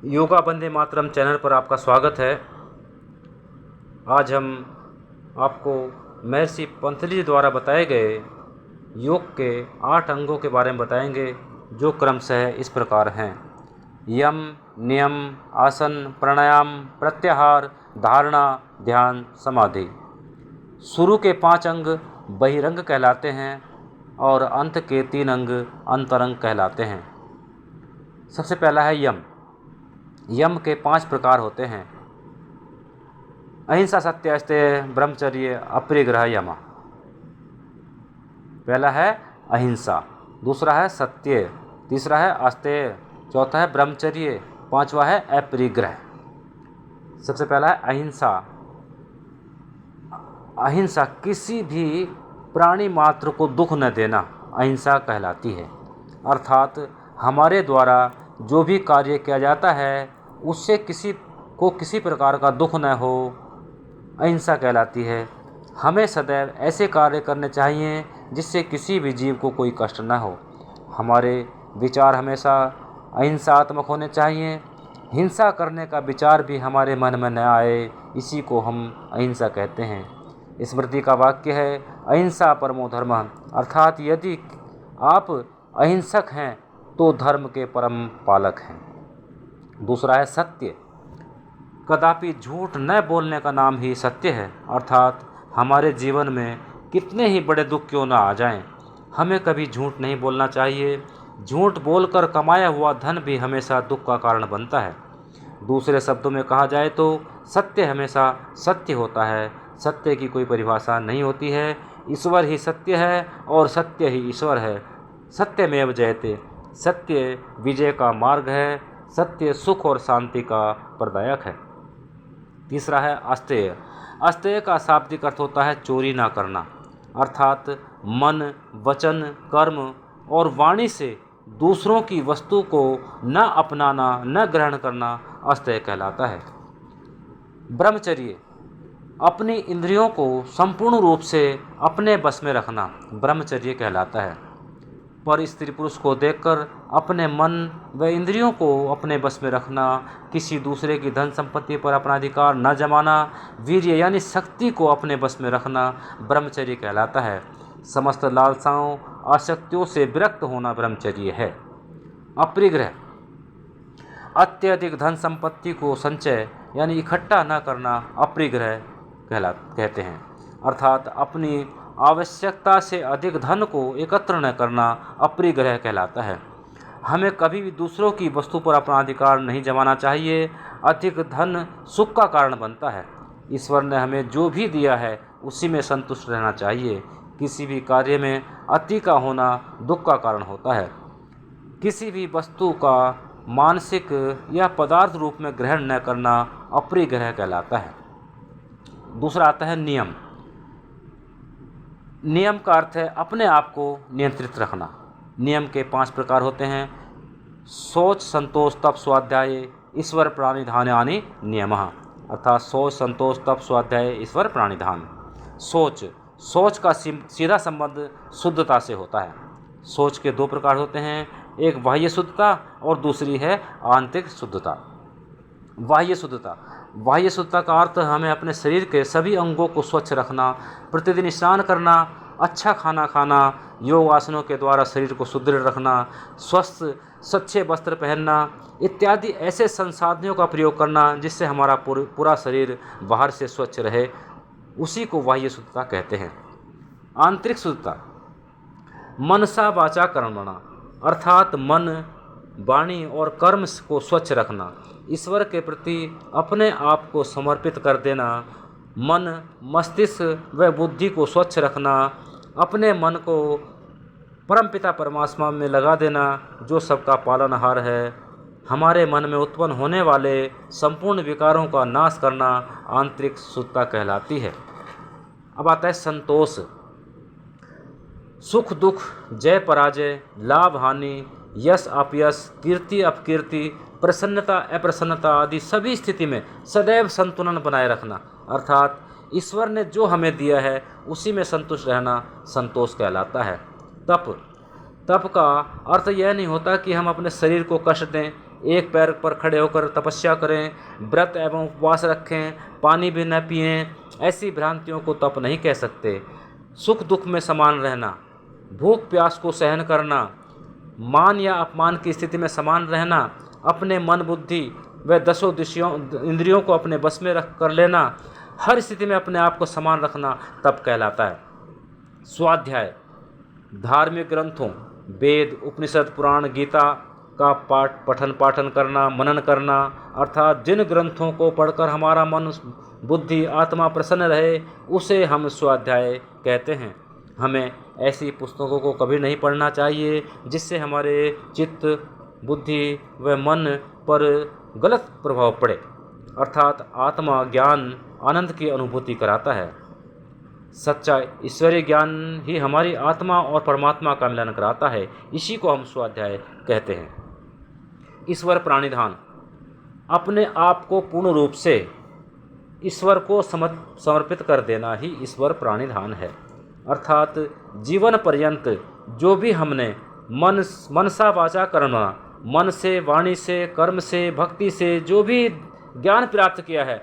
Yoga Vande Mataram channel पर आपका स्वागत है। आज हम आपको महर्षि पतंजलि द्वारा बताए गए योग के 8 अंगों के बारे में बताएंगे, जो क्रमशः इस प्रकार हैं: यम, नियम, आसन, प्राणायाम, प्रत्याहार, धारणा, ध्यान, समाधि। शुरू के 5 अंग बहिरंग कहलाते हैं और अंत के 3 अंग अंतरंग कहलाते हैं। सबसे पहला है यम। यम के 5 प्रकार होते हैं: अहिंसा, सत्य, अस्तेय, ब्रह्मचर्य, अपरिग्रह, यम। पहला है अहिंसा, दूसरा है सत्य, तीसरा है अस्तेय, चौथा है ब्रह्मचर्य, पांचवा है अपरिग्रह। सबसे पहला है अहिंसा। अहिंसा किसी भी प्राणी मात्र को दुख न देना अहिंसा कहलाती है। अर्थात हमारे द्वारा जो भी कार्य किया जाता है उससे किसी को किसी प्रकार का दुख न हो, अहिंसा कहलाती है। हमें सदैव ऐसे कार्य करने चाहिए जिससे किसी भी जीव को कोई कष्ट न हो। हमारे विचार हमेशा अहिंसात्मक होने चाहिए। हिंसा करने का विचार भी हमारे मन में न आए, इसी को हम अहिंसा कहते हैं। स्मृति का वाक्य है, अहिंसा परमो धर्मः। अर्थात यदि आप अहिंसक हैं तो धर्म के परम पालक हैं। दूसरा है सत्य। कदापि झूठ न बोलने का नाम ही सत्य है। अर्थात हमारे जीवन में कितने ही बड़े दुख क्यों न आ जाएं, हमें कभी झूठ नहीं बोलना चाहिए। झूठ बोलकर कमाया हुआ धन भी हमेशा दुख का कारण बनता है। दूसरे शब्दों में कहा जाए तो सत्य हमेशा सत्य होता है। सत्य की कोई परिभाषा नहीं होती है। ईश्वर ही सत्य है और सत्य ही ईश्वर है। सत्यमेव जयते। सत्य विजय का मार्ग है। सत्य सुख और शांति का प्रदायक है। तीसरा है अस्तेय। अस्तेय का शाब्दिक अर्थ होता है चोरी ना करना। अर्थात मन, वचन, कर्म और वाणी से दूसरों की वस्तु को न अपनाना, न ग्रहण करना अस्तेय कहलाता है। ब्रह्मचर्य। अपनी इंद्रियों को संपूर्ण रूप से अपने बस में रखना ब्रह्मचर्य कहलाता है। पर स्त्री पुरुष को देखकर अपने मन व इंद्रियों को अपने बस में रखना, किसी दूसरे की धन संपत्ति पर अपना अधिकार न जमाना, वीर्य यानी शक्ति को अपने बस में रखना ब्रह्मचर्य कहलाता है। समस्त लालसाओं, आसक्तियों से विरक्त होना ब्रह्मचर्य है। अपरिग्रह। अत्यधिक धन संपत्ति को संचय यानी इकट्ठा न करना अपरिग्रह कहते हैं। अर्थात अपनी आवश्यकता से अधिक धन को एकत्र न करना अपरिग्रह कहलाता है। हमें कभी भी दूसरों की वस्तु पर अपना अधिकार नहीं जमाना चाहिए। अधिक धन सुख का कारण बनता है। ईश्वर ने हमें जो भी दिया है उसी में संतुष्ट रहना चाहिए। किसी भी कार्य में अति का होना दुख का कारण होता है। किसी भी वस्तु का मानसिक या पदार्थ रूप में ग्रहण न करना अपरिग्रह कहलाता है। दूसरा आता है नियम। नियम का अर्थ है अपने आप को नियंत्रित रखना। नियम के 5 प्रकार होते हैं: शौच, संतोष, तप, स्वाध्याय, ईश्वर प्रणिधानानि नियमः। अर्थात शौच, संतोष, तप, स्वाध्याय, ईश्वर प्रणिधान। सोच का सीधा संबंध शुद्धता से होता है। सोच के 2 प्रकार होते हैं, एक बाह्य शुद्धता और दूसरी है आंतरिक शुद्धता। बाह्य शुद्धता का अर्थ हमें अपने शरीर के सभी अंगों को स्वच्छ रखना, प्रतिदिन स्नान करना, अच्छा खाना खाना, योग आसनों के द्वारा शरीर को सुदृढ़ रखना, स्वस्थ स्वच्छ वस्त्र पहनना इत्यादि ऐसे संसाधनों का प्रयोग करना जिससे हमारा पूरा शरीर बाहर से स्वच्छ रहे, उसी को बाह्य शुद्धता कहते हैं। आंतरिक शुद्धता। मनसा वाचा कर्मणा। अर्थात मन, वाणी और कर्म को स्वच्छ रखना, ईश्वर के प्रति अपने आप को समर्पित कर देना, मन, मस्तिष्क व बुद्धि को स्वच्छ रखना, अपने मन को परमपिता परमात्मा में लगा देना जो सबका पालनहार है। हमारे मन में उत्पन्न होने वाले संपूर्ण विकारों का नाश करना आंतरिक शुद्धता कहलाती है। अब आता है संतोष। सुख दुख, जय पराजय, लाभ हानि, यश अपयश, कीर्ति अपकीर्ति, प्रसन्नता अप्रसन्नता आदि सभी स्थिति में सदैव संतुलन बनाए रखना। अर्थात ईश्वर ने जो हमें दिया है उसी में संतुष्ट रहना संतोष कहलाता है। तप का अर्थ यह नहीं होता कि हम अपने शरीर को कष्ट दें एक पैर पर खड़े होकर तपस्या करें, व्रत एवं उपवास रखें, पानी भी न पिएं, ऐसी भ्रांतियों को तप नहीं कह सकते। सुख दुख में समान रहना, भूख प्यास को सहन करना, मान या अपमान की स्थिति में समान रहना, अपने मन बुद्धि व दसों दिशों इंद्रियों को अपने बस में रख कर लेना, हर स्थिति में अपने आप को समान रखना तप कहलाता है। स्वाध्याय, धार्मिक ग्रंथों वेद, उपनिषद, पुराण, गीता का पठन पाठन करना, मनन करना, अर्थात जिन ग्रंथों को पढ़कर हमारा मन बुद्धि आत्मा प्रसन्न रहे उसे हम स्वाध्याय कहते हैं। हमें ऐसी पुस्तकों को कभी नहीं पढ़ना चाहिए जिससे हमारे चित्त बुद्धि व मन पर गलत प्रभाव पड़े, अर्थात आत्मा ज्ञान आनंद की अनुभूति कराता है। सच्चा ईश्वरीय ज्ञान ही हमारी आत्मा और परमात्मा का मिलन कराता है, इसी को हम स्वाध्याय कहते हैं। ईश्वर प्राणिधान, अपने आप को पूर्ण रूप से ईश्वर को समर्पित कर देना ही ईश्वर प्राणिधान है, अर्थात जीवन पर्यंत जो भी हमने मनसा वाचा कर्मणा, मन से, वाणी से, कर्म से, भक्ति से जो भी ज्ञान प्राप्त किया है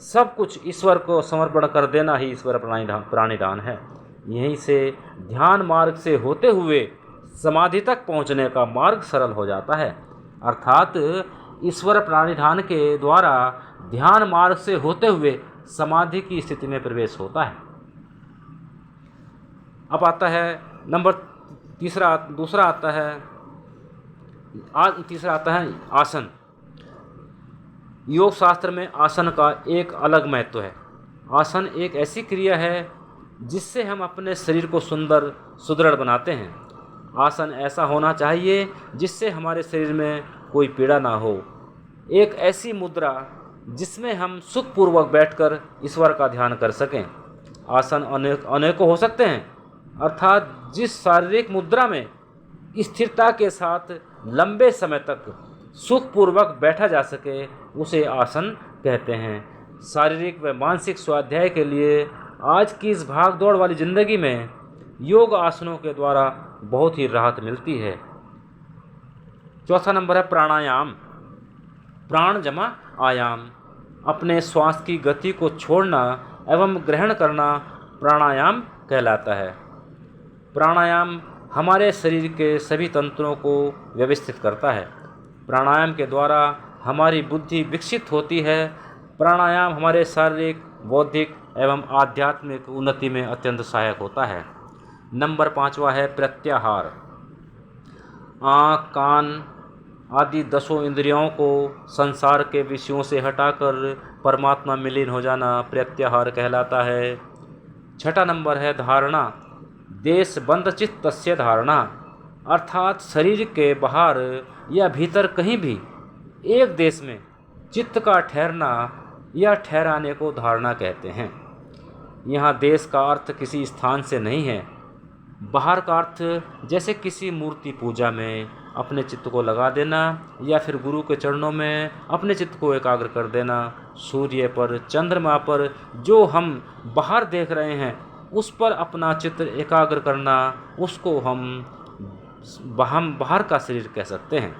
सब कुछ ईश्वर को समर्पण कर देना ही ईश्वर प्राणिधान है। यहीं से ध्यान मार्ग से होते हुए समाधि तक पहुँचने का मार्ग सरल हो जाता है, अर्थात ईश्वर प्राणिधान के द्वारा ध्यान मार्ग से होते हुए समाधि की स्थिति में प्रवेश होता है। अब आता है तीसरा आता है आसन। योग शास्त्र में आसन का एक अलग महत्व है। आसन एक ऐसी क्रिया है जिससे हम अपने शरीर को सुंदर सुदृढ़ बनाते हैं। आसन ऐसा होना चाहिए जिससे हमारे शरीर में कोई पीड़ा ना हो। एक ऐसी मुद्रा जिसमें हम सुखपूर्वक बैठकर ईश्वर का ध्यान कर सकें। आसन अनेकों हो सकते हैं, अर्थात जिस शारीरिक मुद्रा में स्थिरता के साथ लंबे समय तक सुखपूर्वक बैठा जा सके उसे आसन कहते हैं। शारीरिक व मानसिक स्वाध्याय के लिए आज की इस भागदौड़ वाली ज़िंदगी में योग आसनों के द्वारा बहुत ही राहत मिलती है। चौथा नंबर है प्राणायाम। प्राण जमा आयाम, अपने श्वास की गति को छोड़ना एवं ग्रहण करना प्राणायाम कहलाता है। प्राणायाम हमारे शरीर के सभी तंत्रों को व्यवस्थित करता है। प्राणायाम के द्वारा हमारी बुद्धि विकसित होती है। प्राणायाम हमारे शारीरिक, बौद्धिक एवं आध्यात्मिक उन्नति में अत्यंत सहायक होता है। नंबर 5वां है प्रत्याहार। आँख, कान आदि 10 इंद्रियों को संसार के विषयों से हटाकर परमात्मा में लीन हो जाना प्रत्याहार कहलाता है। 6वां नंबर है धारणा। देश बंध चित्तस्य धारणा, अर्थात शरीर के बाहर या भीतर कहीं भी एक देश में चित्त का ठहरना या ठहराने को धारणा कहते हैं। यहाँ देश का अर्थ किसी स्थान से नहीं है। बाहर का अर्थ जैसे किसी मूर्ति पूजा में अपने चित्त को लगा देना या फिर गुरु के चरणों में अपने चित्त को एकाग्र कर देना। सूर्य पर, चंद्रमा पर जो हम बाहर देख रहे हैं उस पर अपना चित्त एकाग्र करना, उसको हम बाहर का शरीर कह सकते हैं।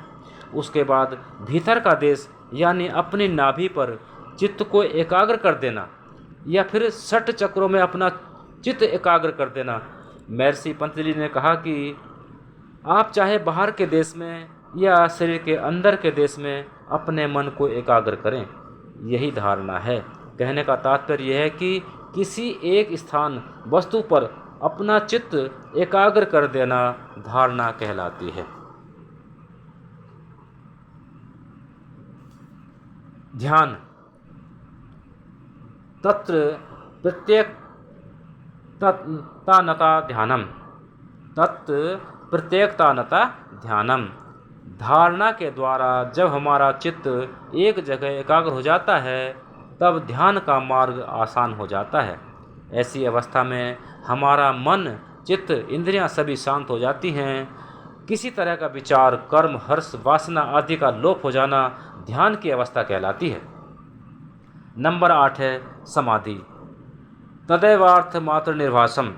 उसके बाद भीतर का देश यानी अपनी नाभि पर चित्त को एकाग्र कर देना या फिर 6 चक्रों में अपना चित्त एकाग्र कर देना। महर्षि पतंजलि ने कहा कि आप चाहे बाहर के देश में या शरीर के अंदर के देश में अपने मन को एकाग्र करें, यही धारणा है। कहने का तात्पर्य यह है कि किसी एक स्थान वस्तु पर अपना चित्त एकाग्र कर देना धारणा कहलाती है। ध्यान, तत्र प्रत्येकतानता ध्यानम, तत्र प्रत्येकतानता ध्यानम। धारणा के द्वारा जब हमारा चित्त एक जगह एकाग्र हो जाता है तब ध्यान का मार्ग आसान हो जाता है। ऐसी अवस्था में हमारा मन, चित्त, इंद्रियां सभी शांत हो जाती हैं। किसी तरह का विचार, कर्म, हर्ष, वासना आदि का लोप हो जाना ध्यान की अवस्था कहलाती है। नंबर 8 है समाधि। तदैवार्थ मात्र निर्भासम,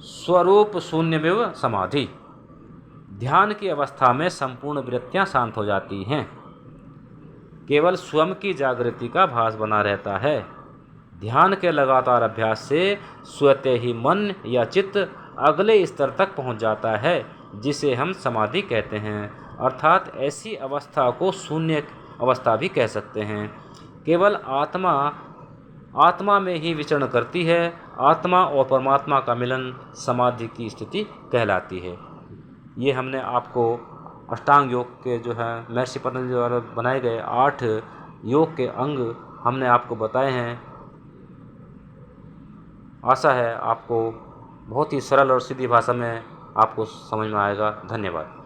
स्वरूप शून्यमेव समाधि। ध्यान की अवस्था में संपूर्ण वृत्तियां शांत हो जाती हैं। केवल स्वयं की जागृति का भास बना रहता है। ध्यान के लगातार अभ्यास से स्वतः ही मन या चित्त अगले स्तर तक पहुंच जाता है, जिसे हम समाधि कहते हैं। अर्थात ऐसी अवस्था को शून्य अवस्था भी कह सकते हैं। केवल आत्मा में ही विचरण करती है। आत्मा और परमात्मा का मिलन समाधि की स्थिति कहलाती है। ये हमने आपको अष्टांग योग के जो है महर्षि पतंजलि द्वारा बनाए गए 8 योग के अंग हमने आपको बताए हैं। आशा है आपको बहुत ही सरल और सीधी भाषा में आपको समझ में आएगा। धन्यवाद।